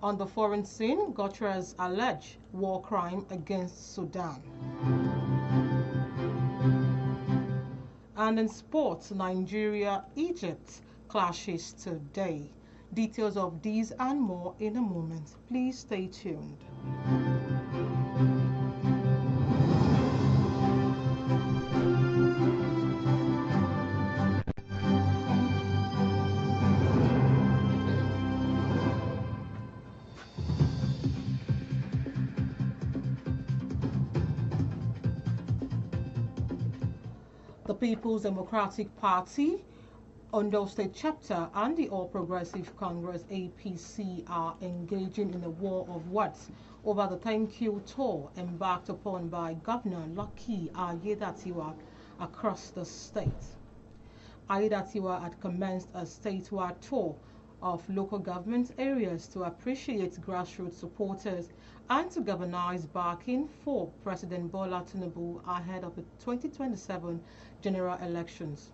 On the foreign scene, Guterres alleged war crime against Sudan. And in sports, Nigeria, Egypt clashes today. Details of these and more in a moment. Please stay tuned. The People's Democratic Party, Ondo State Chapter, and the All Progressive Congress APC are engaging in a war of words over the thank you tour embarked upon by Governor Lucky Ayedatiwa across the state. Ayedatiwa had commenced a statewide tour of local government areas to appreciate grassroots supporters and to galvanize backing for President Bola Tinubu ahead of the 2027 general elections.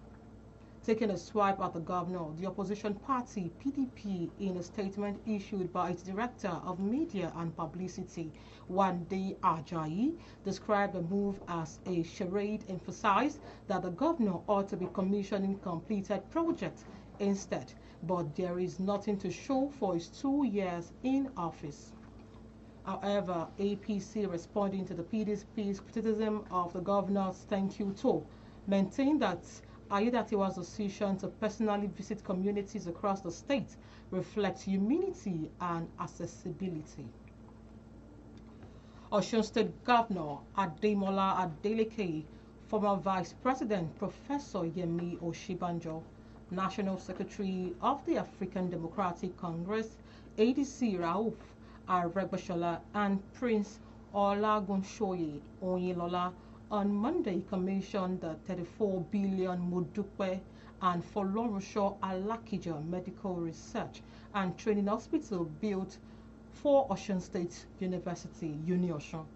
Taking a swipe at the governor, the opposition party PDP, in a statement issued by its director of media and publicity, Wande Ajayi, described the move as a charade, emphasized that the governor ought to be commissioning completed projects instead, but there is nothing to show for his 2 years in office. However, APC, responding to the PDP's criticism of the governor's thank you tour, maintained that Ayedatiwa's decision to personally visit communities across the state reflects humility and accessibility. Osun State Governor Ademola Adeleke, former Vice President Professor Yemi Oshibanjo, National Secretary of the African Democratic Congress ADC Rauf Aregbesola, and Prince Olagunshoye Oyinlola on Monday commissioned the 34 billion Modupe and Folorunso Alakija Medical Research and Training Hospital built for Osun State University, UniOsun.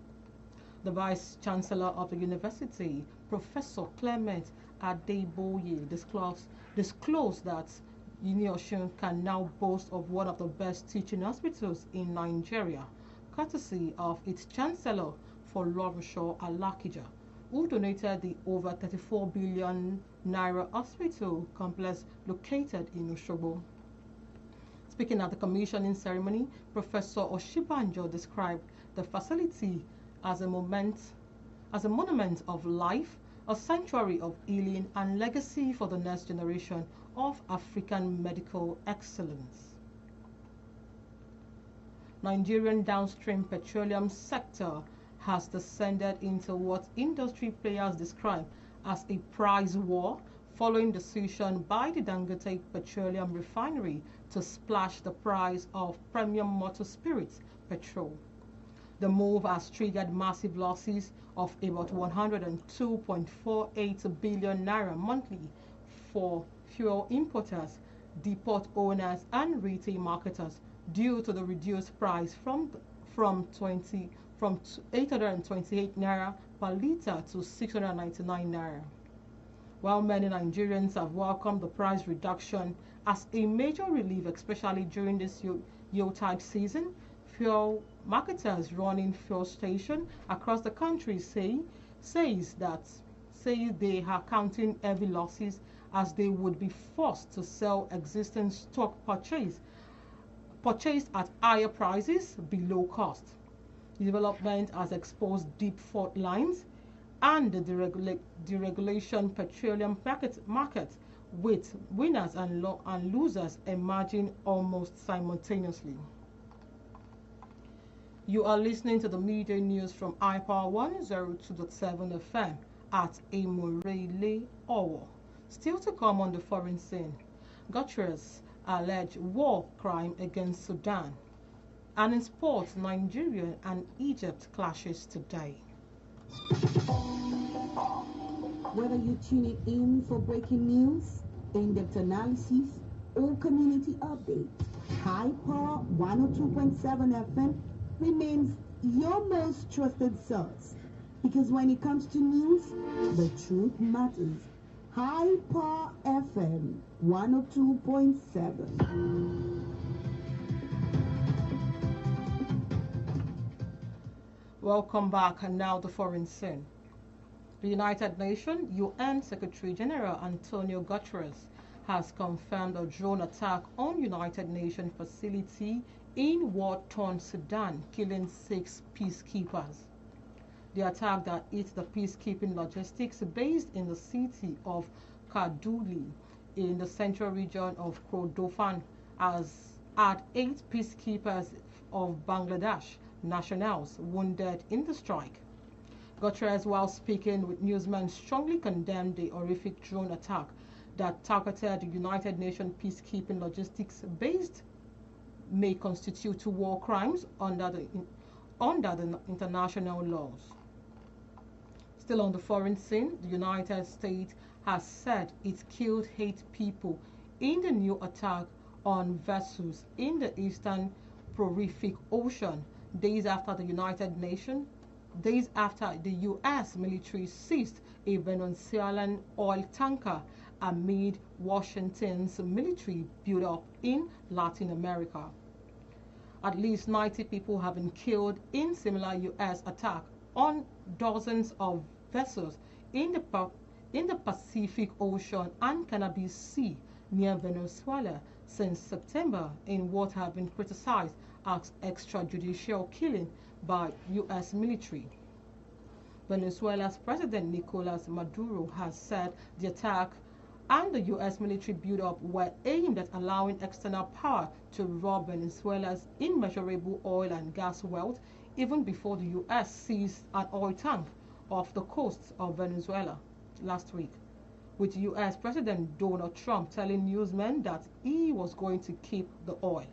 The Vice Chancellor of the university, Professor Clement Adeboye, disclosed that UniOsun can now boast of one of the best teaching hospitals in Nigeria, courtesy of its Chancellor, Folorunso Alakija, who donated the over 34 billion naira hospital complex located in Osogbo. Speaking at the commissioning ceremony, Professor Oshibanjo described the facility as a monument of life, a sanctuary of healing and legacy for the next generation of African medical excellence. Nigerian downstream petroleum sector has descended into what industry players describe as a price war following decision by the Dangote Petroleum Refinery to slash the price of premium motor spirits petrol. The move has triggered massive losses of about 102.48 billion naira monthly for fuel importers, depot owners, and retail marketers due to the reduced price from 828 naira per litre to 699 naira. While many Nigerians have welcomed the price reduction as a major relief, especially during this Yuletide season, fuel marketers running fuel stations across the country say they are counting heavy losses as they would be forced to sell existing stock purchased at higher prices below cost. The development has exposed deep fault lines and the deregulation petroleum market with winners and losers emerging almost simultaneously. You are listening to the media news from iPower 102.7 FM at Emurele Owo. Still to come on the foreign scene, Guterres alleged war crime against Sudan. And in sports, Nigeria and Egypt clashes today. Whether you're tuning in for breaking news, in-depth analysis, or community updates, High Power 102.7 FM remains your most trusted source. Because when it comes to news, the truth matters. High Power FM 102.7. Welcome back, and now the foreign scene. The United Nations UN Secretary General Antonio Guterres has confirmed a drone attack on United Nations facility in war-torn Sudan, killing 6 peacekeepers. The attack that hit the peacekeeping logistics based in the city of Kaduli in the central region of Kordofan has had 8 peacekeepers of Bangladesh nationals wounded in the strike. Guterres, while speaking with newsmen, strongly condemned the horrific drone attack that targeted the United Nations peacekeeping logistics based may constitute war crimes under the international laws. Still on the foreign scene, the United States has said it killed 8 people in the new attack on vessels in the eastern Pacific Ocean days after the U.S. military seized a Venezuelan oil tanker amid Washington's military buildup in Latin America. At least 90 people have been killed in similar U.S. attack on dozens of vessels in the Pacific Ocean and Caribbean Sea near Venezuela since September in what have been criticized as extrajudicial killing by U.S. military. Venezuela's President Nicolas Maduro has said the attack and the U.S. military buildup were aimed at allowing external power to rob Venezuela's immeasurable oil and gas wealth even before the U.S. seized an oil tank off the coast of Venezuela last week, with U.S. President Donald Trump telling newsmen that he was going to keep the oil.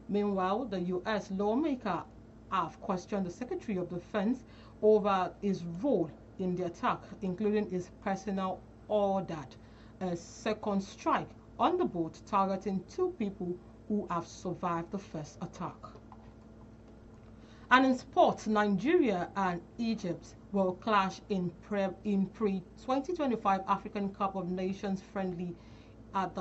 Meanwhile, the U.S. lawmaker have questioned the Secretary of Defense over his role in the attack, including his personal ordered a second strike on the boat targeting 2 people who have survived the first attack. And in sports, Nigeria and Egypt will clash in pre-2025 African Cup of Nations friendly at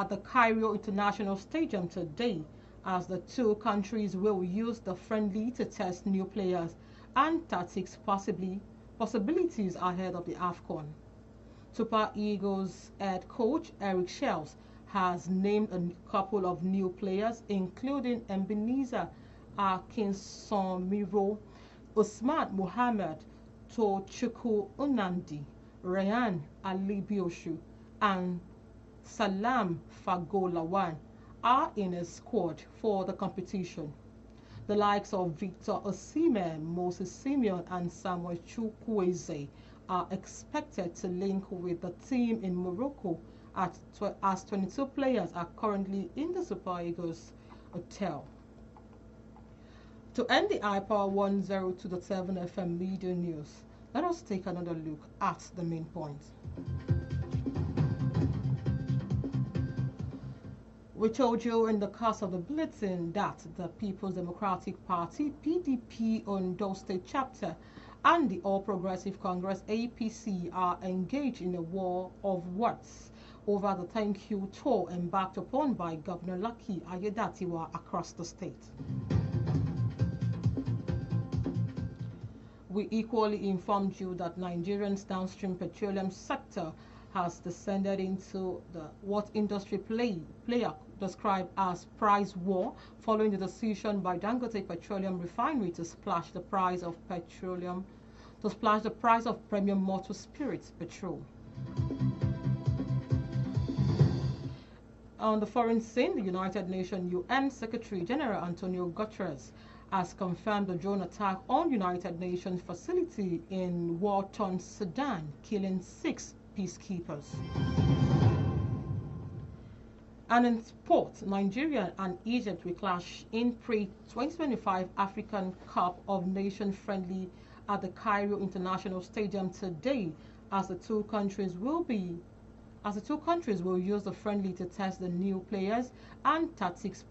the Cairo International Stadium today, as the 2 countries will use the friendly to test new players and tactics possibilities ahead of the AFCON. Super Eagles head coach Eric Shells has named a couple of new players, including Ebenezer Akinsonmiro, Usman Mohammed, Tochukwu Unandi, Ryan Alibioshu, and Salam Fagolawan are in a squad for the competition. The likes of Victor Osimhen, Moses Simeon, and Samuel Chukwueze are expected to link with the team in Morocco as 22 players are currently in the Super Eagles hotel. To end the iPower 102.7 FM media news, let us take another look at the main points. We told you in the course of the bulletin that the People's Democratic Party, PDP Ondo State Chapter, and the All Progressive Congress, APC, are engaged in a war of words over the thank you tour embarked upon by Governor Lucky Ayedatiwa across the state. We equally informed you that Nigeria's downstream petroleum sector has descended into what industry player described as price war following the decision by Dangote Petroleum Refinery to slash the price of premium motor spirits petrol. On the foreign scene, the United Nations UN Secretary General Antonio Guterres has confirmed the drone attack on United Nations facility in war-torn Sudan, killing 6 peacekeepers. And in sport, Nigeria and Egypt will clash in pre-2025 African Cup of Nations friendly at the Cairo International Stadium today, as the two countries will use the friendly to test the new players and tactics